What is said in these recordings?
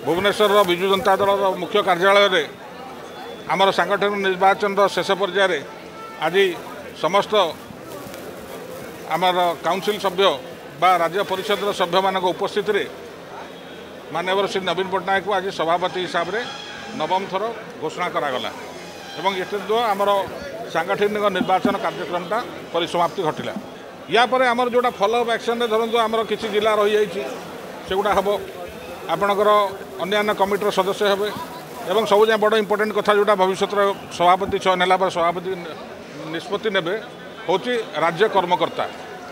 भुवनेश्वर विजु जनता दल मुख्य कार्यालय आमर सांगठनिक निर्वाचन शेष पर्यायर आज समस्त आमर काउंसिल सभ्य बा राज्य परिषद सभ्य मान उपस्थित माननीय श्री नवीन पट्टनायक को आज सभापति हिसाब से नवम थर घोषणा करागला एवं ये आमर सांगठनिक निर्वाचन कार्यक्रमटा परिसमाप्ति घटिला या पर आमर जोटा फॉलोअप एक्शन धरतु आमर किसी जिला रही जाइए सेगुड़ा हम आपणकर अन्य कमिटर सदस्य हेबे एवं सब जाए बड़ इंपोर्टेंट कथा जोटा भविष्य सभापति चयन है सभापति निष्पत्ति नेबे होची राज्य कर्मकर्ता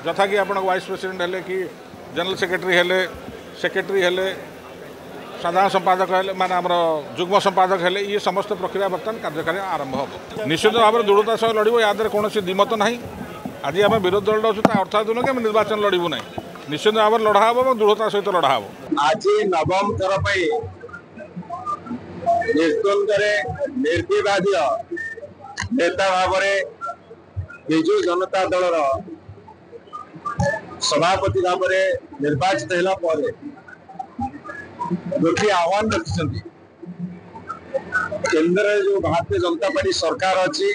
जथा कि आप वाइस प्रेसिडेंट हेले कि जनरल सेक्रेटरी हेले साधारण संपादक हेले माने आमर जुग्म संपादक हेले ये समस्त प्रक्रिया बर्तमान कार्यकारी आरंभ हो निश्चित भाव में दृढ़ता सह लड़ब या कौन दिमत ना आज आम विरोधी दल अच्छे अर्थात नुह कि आम निर्वाचन लड़बू ना निश्चित भाव में लड़ा हम और दृढ़ता सहित लड़ा हम आज नवम थर निर्विवादीय नेता भाव विजु जनता दल सभापति भाव निर्वाचित होगा गोटे आह्वान रखिंट केंद्र जो भारतीय जनता पार्टी सरकार अच्छी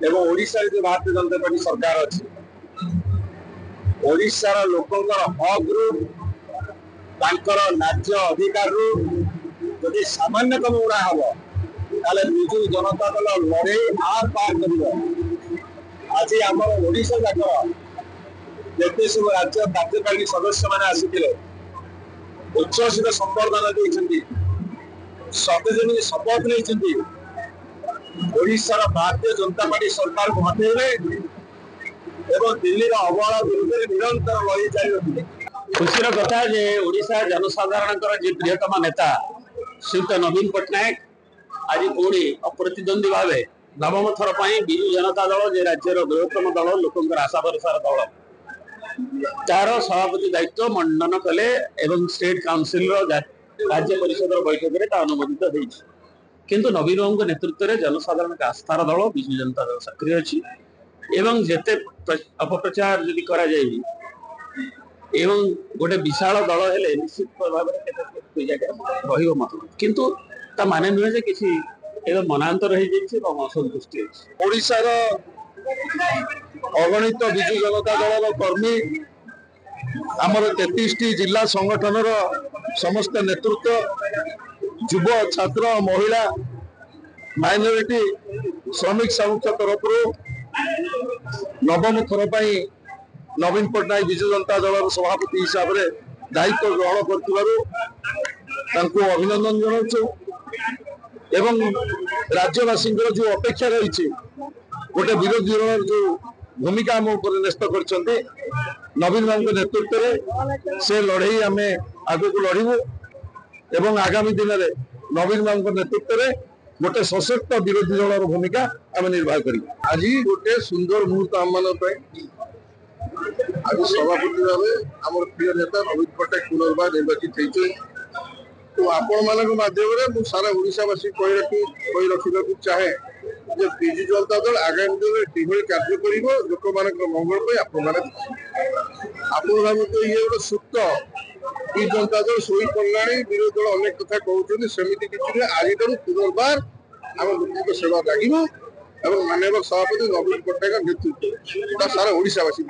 एवं ओडिशा जो भारतीय जनता पार्टी सरकार अच्छी ओडिशार लोकंर हक रु न्याय अधिकार रु जदि सामान्य कम उड़ा हम विजु जनता दल लड़े आर पार कर आज आम ओडिशा जाकर जिते सब राज्य कार्यकारिणी सदस्य मैंने आसी उच्छ्वसित संबर्धना देती सतेजमी शपथ नहीं ओडिशार भारतीय जनता पार्टी सरकार को हटेबे एवं दिल्ली अवहेला विरुद्ध निरंतर लड़ी जारी खुशीर कथा जे ओडिशा जनसाधारण प्रियतम नेता श्रीयुत नवीन पट्टनायक आज पुणी अप्रतिद्वंदी भाव नवम थर विजु जनता दल जे राज्यर बृहत्तम दल लोक आशा भरसार दल तार सभापति दायित्व मंडन कले एवं स्टेट काउंसिल राज्य परिषद बैठक में अनुमोदित होती किंतु नवीन बाबू नेतृत्व में जनसाधारण आस्थार दल विजु जनता दल सक्रिय अच्छी एवं जेते अपप्रचार जदि करा जाए एवं गोटे विशाल दल हेले निश्चित भाव में मत किंतु ता माने नुहे जे किसी एवं मनांतर हो जाए असंतुष्टि ओडिशार अगणित विजु जनता दल कर्मी आमर 33 जिला संगठन समस्त नेतृत्व युव छात्र महिला माइनॉरिटी श्रमिक सामुख्य तरफ नवम थर नवीन पट्टनायक विजु जनता दल सभापति हिसाब से दायित्व ग्रहण कर अभिनंदन जनाऊँ एवं राज्यवासी जो अपेक्षा रही गोटे विरोधी दल जो भूमिका आम न्यस्त कर नवीन बाबू नेतृत्व से लड़े आम आग को लड़ू एवं आगामी दिन में नवीन बाबू नेतृत्व में गोटे सशक्त विरोधी दल भूमिका आम निर्वाह कर आज गोटे सुंदर मुहूर्त आम मान आज सभापति भाव आम प्रिय नेता नवीन पट्टनायक पुनर्बार निर्वाचित होती तो आपण माध्यम सारा ओडिशावासी कही रखा चाहे विजु जनता दल आगामी दिन किभली कार्य कर लोक मंगल आपण भावते ये गोटे सुप्त विजु जनता दल शोई पड़ा विरोधी दल अनेक कथा कहते सेमती किसी आज पुनर्बार आम लोक सेवा लगे और माननीय सभापति नवीन पट्टनायक नेतृत्व सारा ओडिशावासी।